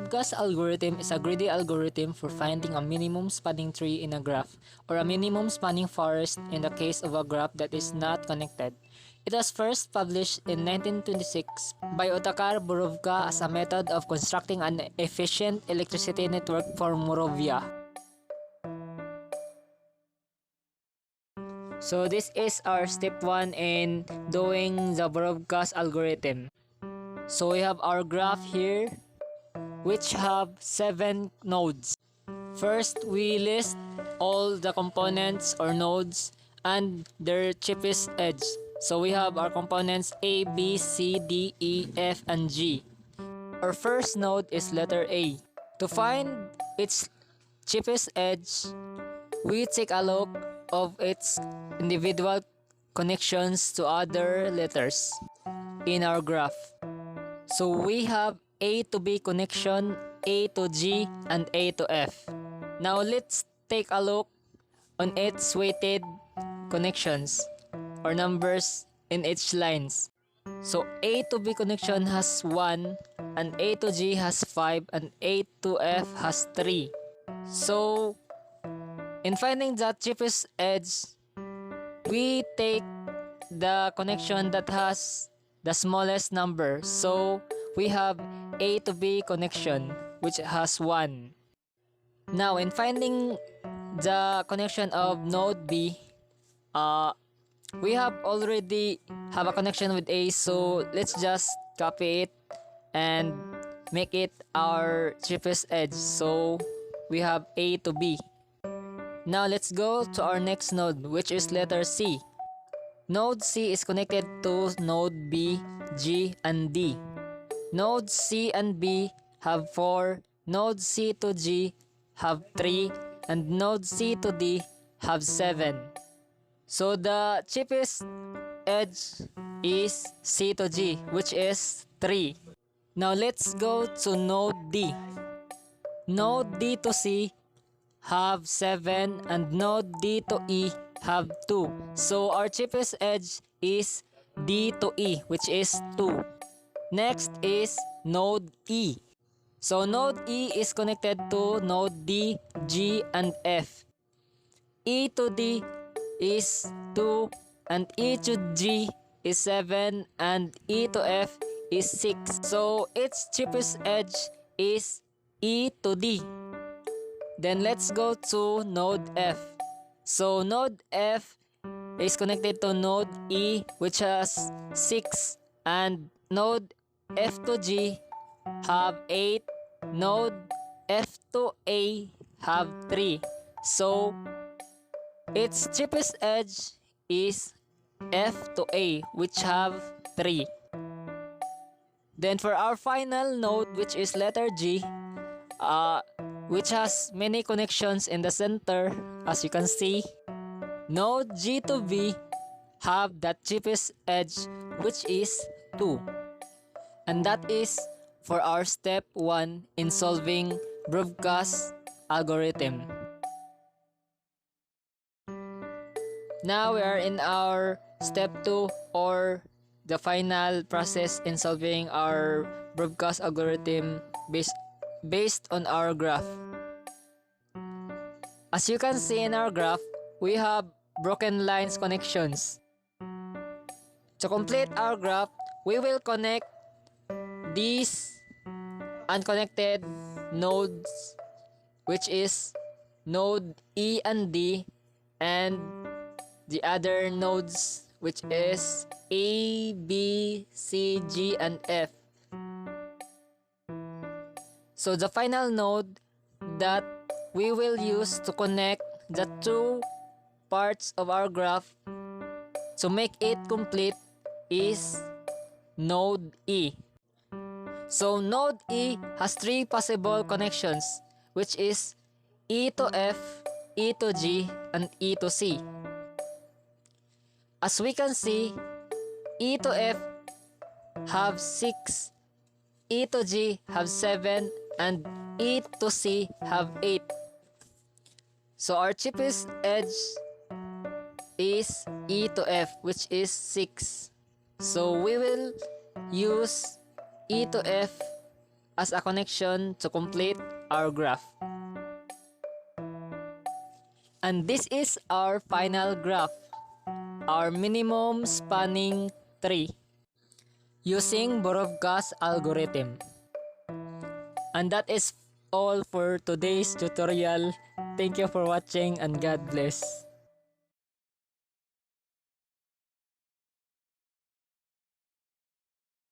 Boruvka's algorithm is a greedy algorithm for finding a minimum spanning tree in a graph, or a minimum spanning forest in the case of a graph that is not connected. It was first published in 1926 by Otakar Boruvka as a method of constructing an efficient electricity network for Moravia. So this is our step 1 in doing the Boruvka's algorithm. So we have our graph here, which have 7 nodes. First, we list all the components or nodes and their cheapest edge. So we have our components A, B, C, D, E, F, and G. Our first node is letter A. To find its cheapest edge, we take a look of its individual connections to other letters in our graph. So we have A to B connection, A to G, and A to F. Now let's take a look on its weighted connections or numbers in each lines. So A to B connection has 1, and A to G has 5, and A to F has 3. So in finding the cheapest edge, we take the connection that has the smallest number. So we have A to B connection, which has 1. Now in finding the connection of node B, we have already have a connection with A, so let's just copy it and make it our cheapest edge. So we have A to B. Now let's go to our next node, which is letter C. Node C is connected to node B, G, and D. Nodes C and B have 4, node C to G have 3, and node C to D have 7. So the cheapest edge is C to G, which is 3. Now let's go to node D. Node D to C have 7, and node D to E have 2. So our cheapest edge is D to E, which is 2. Next is node E. So node E is connected to node D, G, and F. E to D is 2, and E to G is 7, and E to F is 6. So its cheapest edge is E to D. Then let's go to node F. So node F is connected to node E, which has 6, and node F to G have 8, node F to A have 3. So its cheapest edge is F to A, which have 3. Then for our final node, which is letter G, which has many connections in the center, as you can see, node G to B have the cheapest edge, which is 2. And that is for our step 1 in solving Boruvka's algorithm. Now we are in our step 2, or the final process in solving our Boruvka's algorithm based on our graph. As you can see in our graph, we have broken lines connections. To complete our graph, we will connect these unconnected nodes, which is node E and D, and the other nodes, which is A, B, C, G, and F. So the final node that we will use to connect the two parts of our graph to make it complete is node E. So node E has 3 possible connections, which is E to F, E to G, and E to C. As we can see, E to F have 6, E to G have 7, and E to C have 8. So our cheapest edge is E to F, which is 6. So we will use E to F as a connection to complete our graph. And this is our final graph, our minimum spanning tree, using Boruvka's algorithm. And that is all for today's tutorial. Thank you for watching and God bless.